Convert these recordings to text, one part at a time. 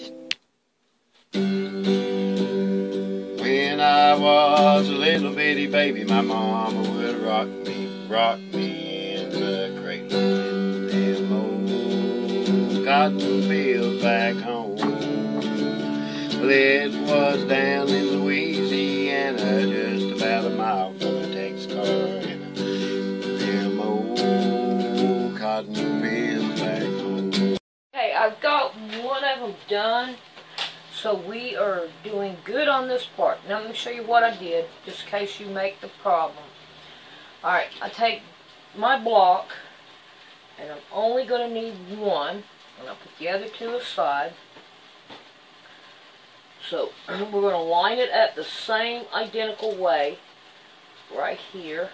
When I was a little bitty baby, my mama would rock me in the cradle in them old cotton fields back home. Well, it was down in Louisiana, just about a mile from Texarkana. Them old cotton fields back home. Okay, I've got one of them done. So we are doing good on this part. Now let me show you what I did, just in case you make the problem. Alright, I take my block, and I'm only going to need one, and I'll put the other two aside. So we're going to line it up the same identical way, right here.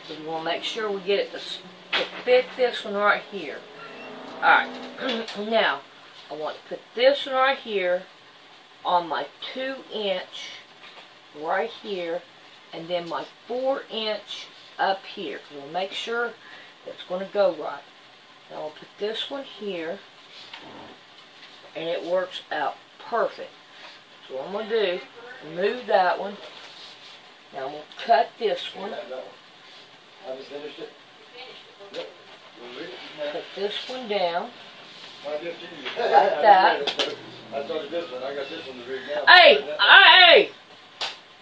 So we want to make sure we get it to fit this one right here. Alright, now, I want to put this one right here on my 2-inch right here, and then my 4-inch up here. We'll make sure it's going to go right. Now I'll put this one here, and it works out perfect. So what I'm going to do, remove that one. Now I'm going to cut this one. Put this one down. Like that. Hey! Hey!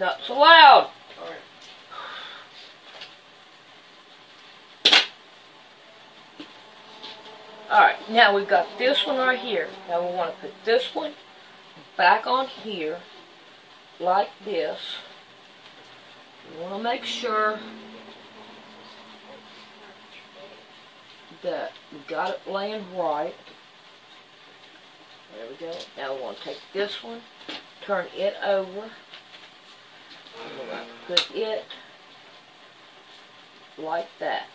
Not so loud! Alright, now we've got this one right here. Now we want to put this one back on here, like this. We want to make sure that we got it laying right. There we go. Now we want to take this one, turn it over, and we're going to put it like that.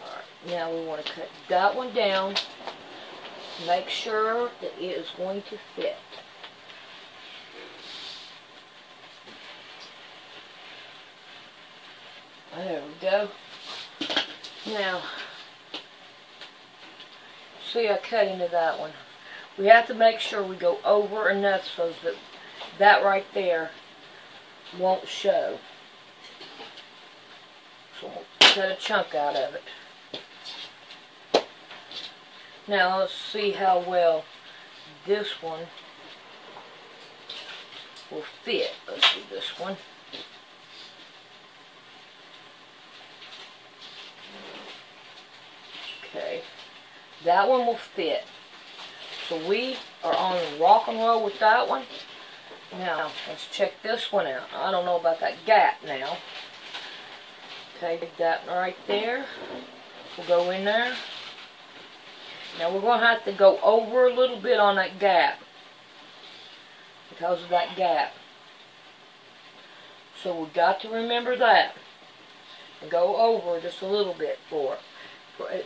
Alright, now we want to cut that one down, make sure that it is going to fit. There we go. Now, see, I cut into that one. We have to make sure we go over enough so that that right there won't show. So we'll cut a chunk out of it. Now let's see how well this one will fit. Let's do this one. Okay, that one will fit. So we are on rock and roll with that one. Now, let's check this one out. I don't know about that gap now. Okay, that right there. We'll go in there. Now we're going to have to go over a little bit on that gap because of that gap. So we've got to remember that and go over just a little bit for it.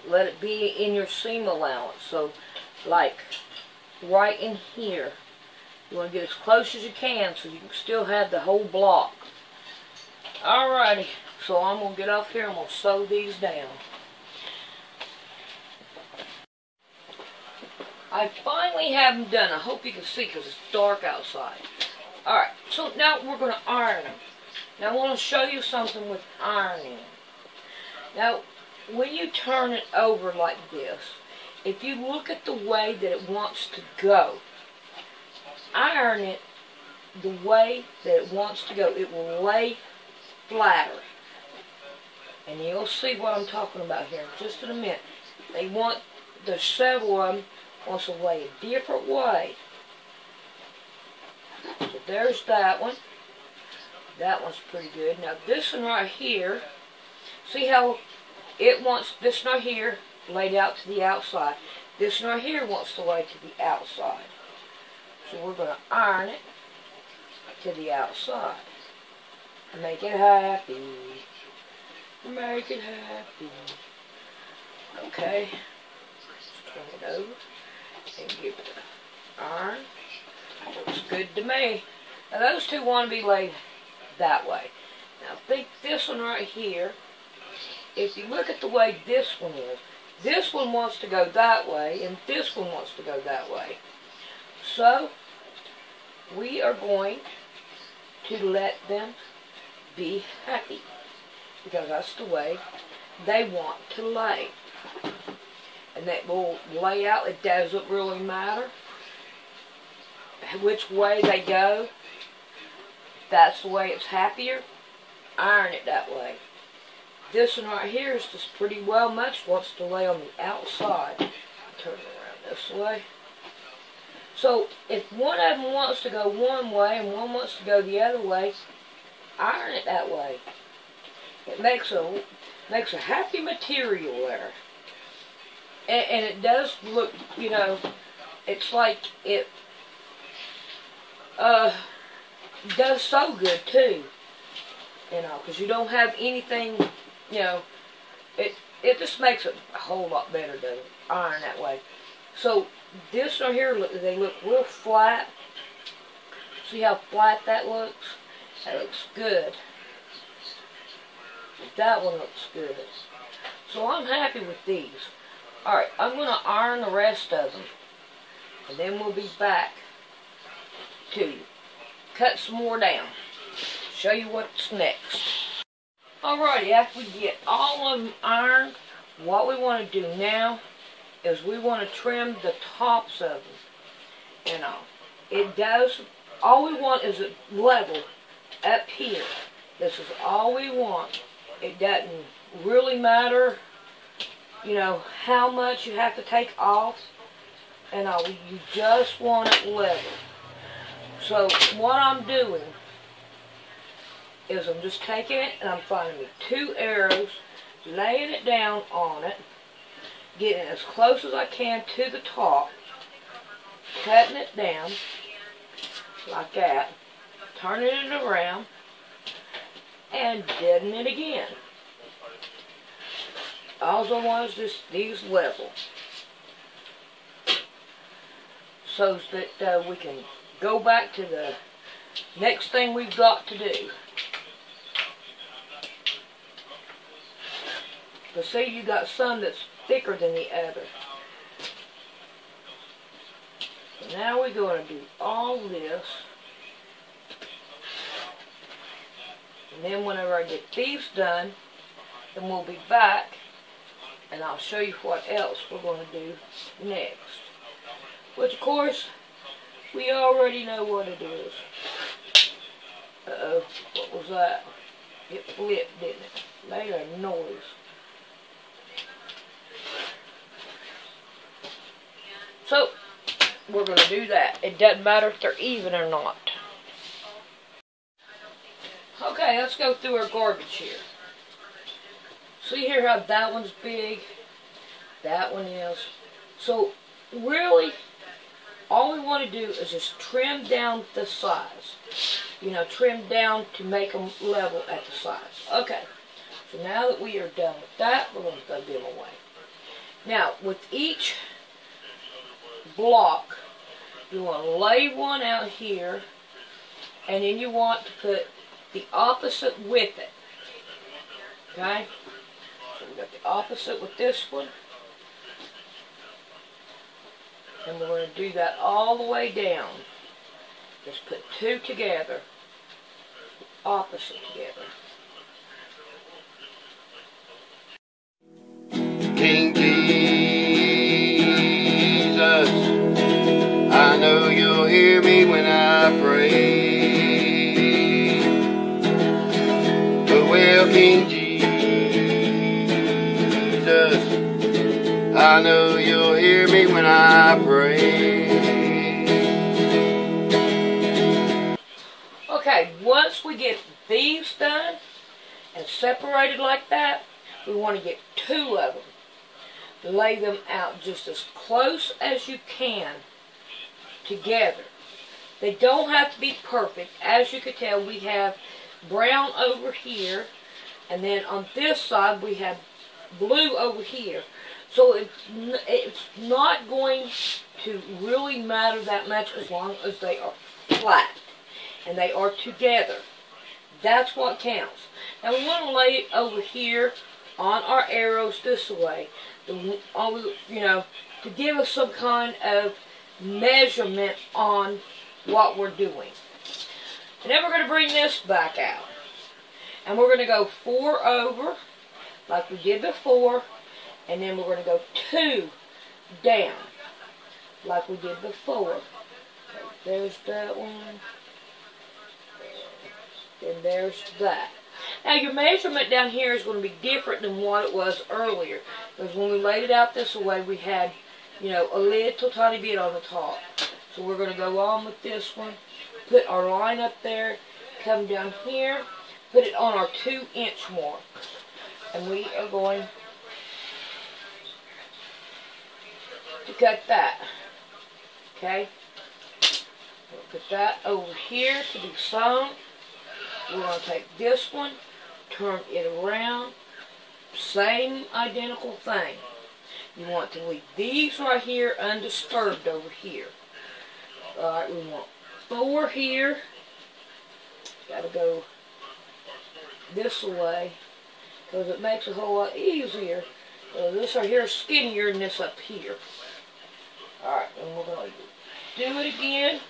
Let it be in your seam allowance. So, like right in here, you want to get as close as you can so you can still have the whole block. Alrighty, so I'm going to get off here and I'm going to sew these down. I finally have them done. I hope you can see because it's dark outside. Alright, so now we're going to iron them. Now I want to show you something with ironing. Now, when you turn it over like this, if you look at the way that it wants to go, iron it the way that it wants to go. It will lay flatter. And you'll see what I'm talking about here in just in a minute. There's several of them wants to lay a different way. So there's that one. That one's pretty good. Now this one right here, see how it wants this one right here laid out to the outside. This one right here wants to lay to the outside. So we're going to iron it to the outside. Make it happy. Make it happy. Okay. Turn it over and give it an iron. Looks good to me. Now those two want to be laid that way. Now think this one right here. If you look at the way this one is, this one wants to go that way, and this one wants to go that way. So, we are going to let them be happy, because that's the way they want to lay. And that will lay out. It doesn't really matter which way they go. That's the way it's happier. Iron it that way. This one right here is just pretty well much wants to lay on the outside. Turn it around this way. So if one of them wants to go one way and one wants to go the other way, iron it that way. It makes a happy material there. And it does look, you know, it's like it does so good too. You know, because you don't have anything, you know, it just makes it a whole lot better to iron that way. So this right here, they look real flat. See how flat that looks? That looks good. That one looks good. So I'm happy with these. Alright, I'm going to iron the rest of them. And then we'll be back to cut some more down. Show you what's next. Alrighty, after we get all of them ironed, what we want to do now is we want to trim the tops of them. You know, it does, all we want is a level up here. This is all we want. It doesn't really matter, you know, how much you have to take off. And you just want it level. So what I'm doing is I'm just taking it and I'm finding me 2 arrows, laying it down on it, getting as close as I can to the top, cutting it down like that, turning it around, and deadening it again. All I want is just these level, so that we can go back to the next thing we've got to do. But see, you got some that's thicker than the other. So now we're going to do all this. And then whenever I get these done, then we'll be back and I'll show you what else we're going to do next. Which, of course, we already know what it is. Uh-oh, what was that? It flipped, didn't it? Made a noise. So, we're going to do that. It doesn't matter if they're even or not. Okay, let's go through our garbage here. See here how that one's big? That one is. So, really, all we want to do is just trim down the sides. You know, trim down to make them level at the sides. Okay, so now that we are done with that, we're going to throw them away. Now, with each block, you want to lay one out here, and then you want to put the opposite with it. Okay? So we got the opposite with this one. And we're going to do that all the way down. Just put 2 together. Opposite together. King Jesus, I know you'll hear me when I pray. But well, King Jesus, I know you'll hear me when I pray. Okay, once we get these done and separated like that, we want to get 2 of them. Lay them out just as close as you can together. They don't have to be perfect. As you can tell, we have brown over here, and then on this side we have blue over here. So it's not going to really matter that much as long as they are flat and they are together. That's what counts. Now we want to lay it over here on our arrows this way. to give us some kind of measurement on what we're doing. And then we're going to bring this back out. And we're going to go 4 over, like we did before. And then we're going to go 2 down, like we did before. Okay, there's that one. And there's that. Now your measurement down here is going to be different than what it was earlier. Because when we laid it out this way, we had, a little tiny bit on the top. So we're going to go on with this one. Put our line up there. Come down here. Put it on our 2-inch mark. And we are going to cut that. Okay? We'll put that over here to be sewn. We're going to take this one, turn it around, same identical thing. You want to leave these right here undisturbed over here. Alright, we want 4 here. Got to go this way because it makes it a whole lot easier. This right here is skinnier than this up here. Alright, and we're going to do it again.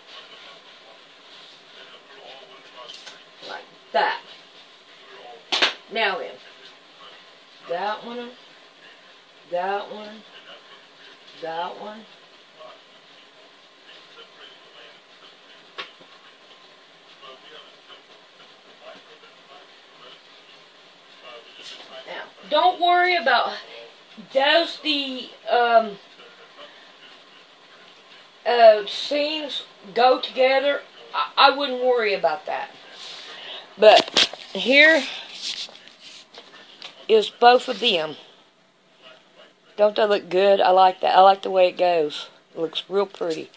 Like that. Now then, that one, that one, that one. Now, don't worry about, does the seams go together? I wouldn't worry about that. But here is both of them. Don't they look good? I like that. I like the way it goes. It looks real pretty.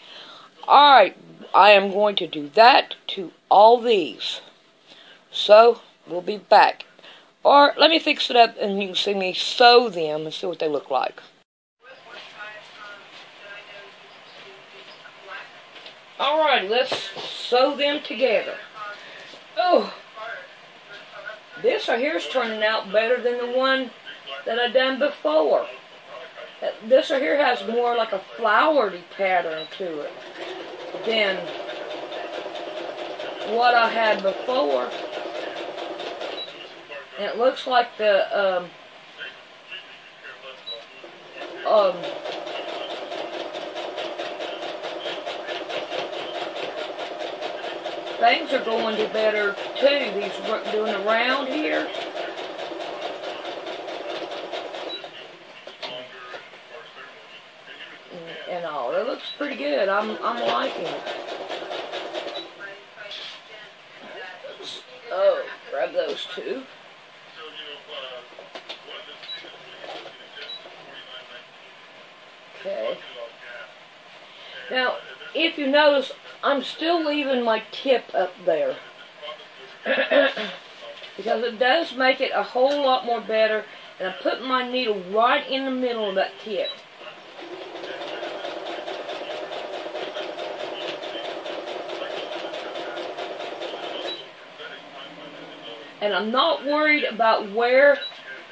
Alright, I am going to do that to all these. So, we'll be back. Or, let me fix it up and you can see me sew them and see what they look like. Alright, let's sew them together. Oh! This right here is turning out better than the one that I done before. This right here has more like a flowery pattern to it than what I had before. And it looks like the things are going to better too. These doing around here. And all. It looks pretty good. I'm liking it. Oh, grab those two. Okay. Now, if you notice, I'm still leaving my tip up there. Because it does make it a whole lot more better. And I put my needle right in the middle of that tip. And I'm not worried about where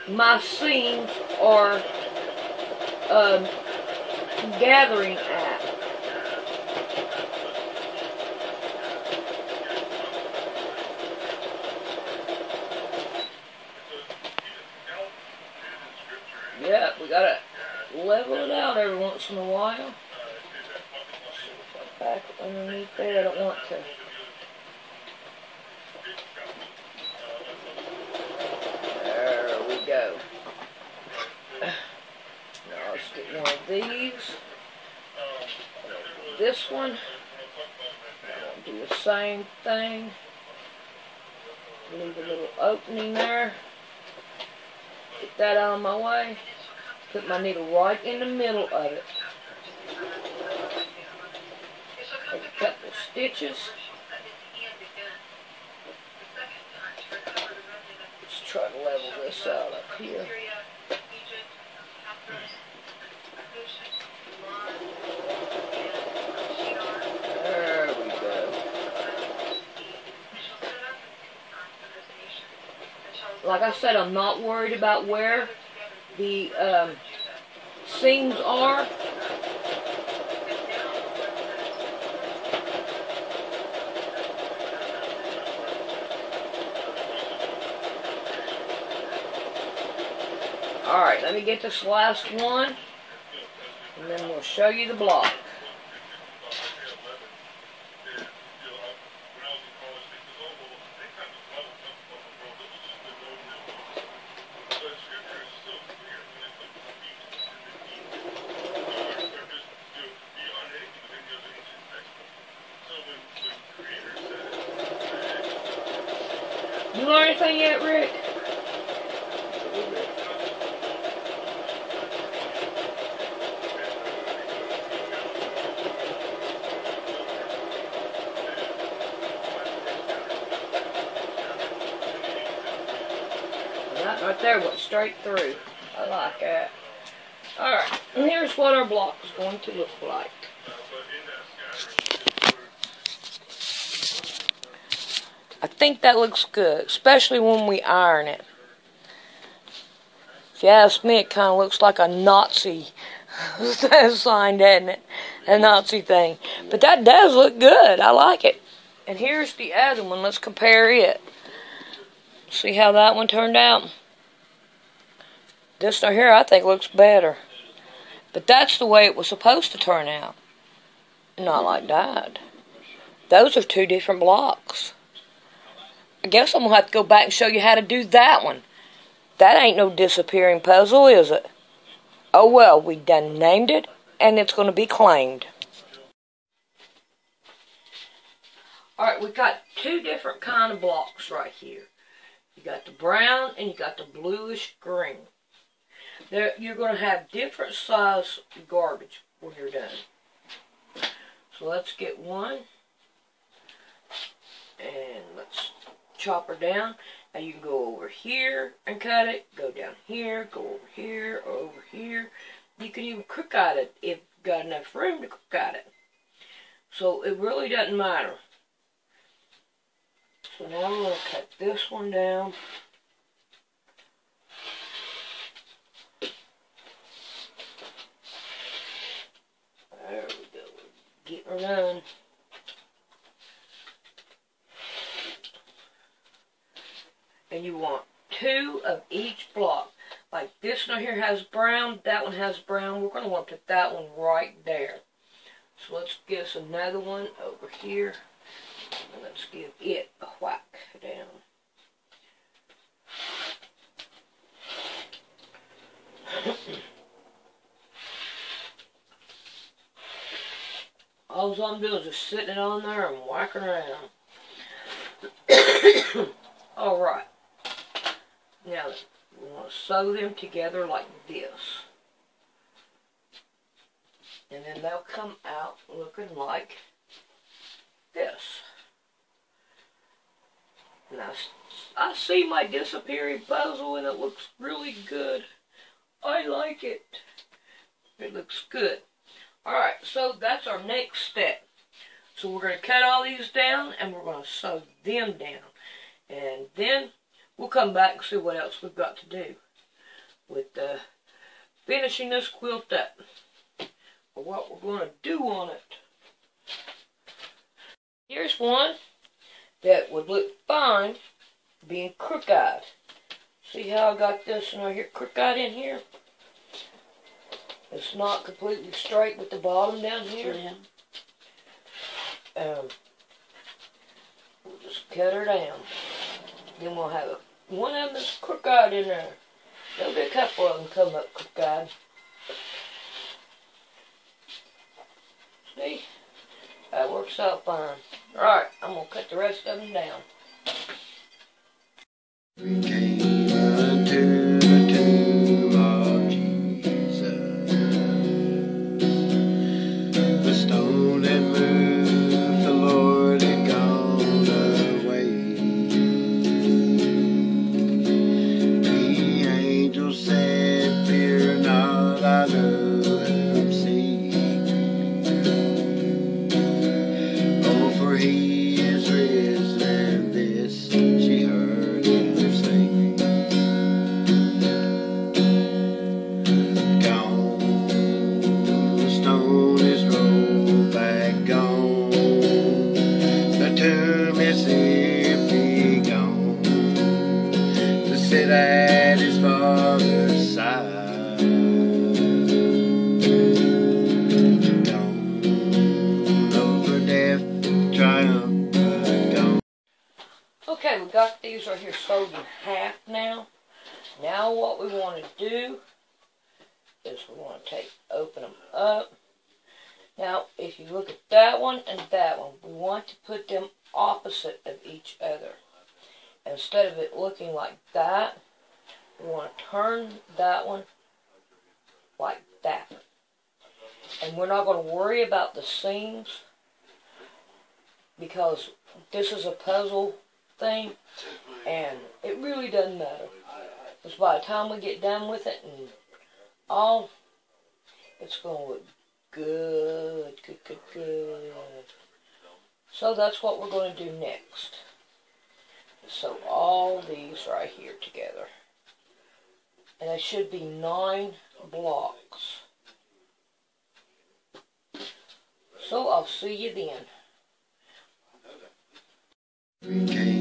my seams are gathering at. Yeah, we gotta level it out every once in a while. Back underneath there, I don't want to. There we go. Now let's get one of these. This one. I'll do the same thing. Leave a little opening there. Get that out of my way. Put my needle right in the middle of it. Take a couple of stitches. Let's try to level this out up here. There we go. Like I said, I'm not worried about where the seams are. Alright, let me get this last one, and then we'll show you the block. You learn anything yet, Rick? That right there went straight through. I like that. Alright, and here's what our block is going to look like. I think that looks good, especially when we iron it. If you ask me, it kind of looks like a Nazi sign, doesn't it? A Nazi thing. But that does look good. I like it. And here's the other one. Let's compare it. See how that one turned out? This right here, I think, looks better. But that's the way it was supposed to turn out. Not like that. Those are two different blocks. I guess I'm going to have to go back and show you how to do that one. That ain't no disappearing puzzle, is it? Oh well, we done named it, and it's going to be claimed. Alright, we've got two different kind of blocks right here. You got the brown, and you got the bluish green. You're going to have different size garbage when you're done. So let's get one, and let's chop her down. Now you can go over here and cut it, go down here, go over here, or over here. You can even crook out it if you've got enough room to crook out it. So it really doesn't matter. So now I'm going to cut this one down. There we go. Getting her done. And you want two of each block. Like this one here has brown, that one has brown. We're going to want to put that one right there. So let's get us another one over here. And let's give it a whack down. All I'm doing is just sitting it on there and whacking around. Alright. Now we want to sew them together like this. And then they'll come out looking like this. Now I see my disappearing puzzle and it looks really good. I like it. It looks good. Alright, so that's our next step. So we're going to cut all these down and we're going to sew them down. And then we'll come back and see what else we've got to do with finishing this quilt up. Or what we're going to do on it. Here's one that would look fine being crook-eyed. See how I got this one right here crook-eyed in here? It's not completely straight with the bottom down here. We'll just cut her down. Then we'll have one of them that's crook-eyed in there. There'll be a couple of them come up crook-eyed. See? That works out fine. Alright, I'm going to cut the rest of them down. We came unto the tomb of Jesus. The stone had moved, the Lord had gone away. The angel said, "Fear not, I know him, see. Oh, for he is risen." sewed in half now. Now what we want to do is we want to open them up. Now, if you look at that one and that one, we want to put them opposite of each other. Instead of it looking like that, we want to turn that one like that. And we're not going to worry about the seams because this is a puzzle thing and it really doesn't matter. Because by the time we get done with it and all, it's going to look good, good, good, good. So that's what we're going to do next. Sew all these right here together. And there should be 9 blocks. So I'll see you then.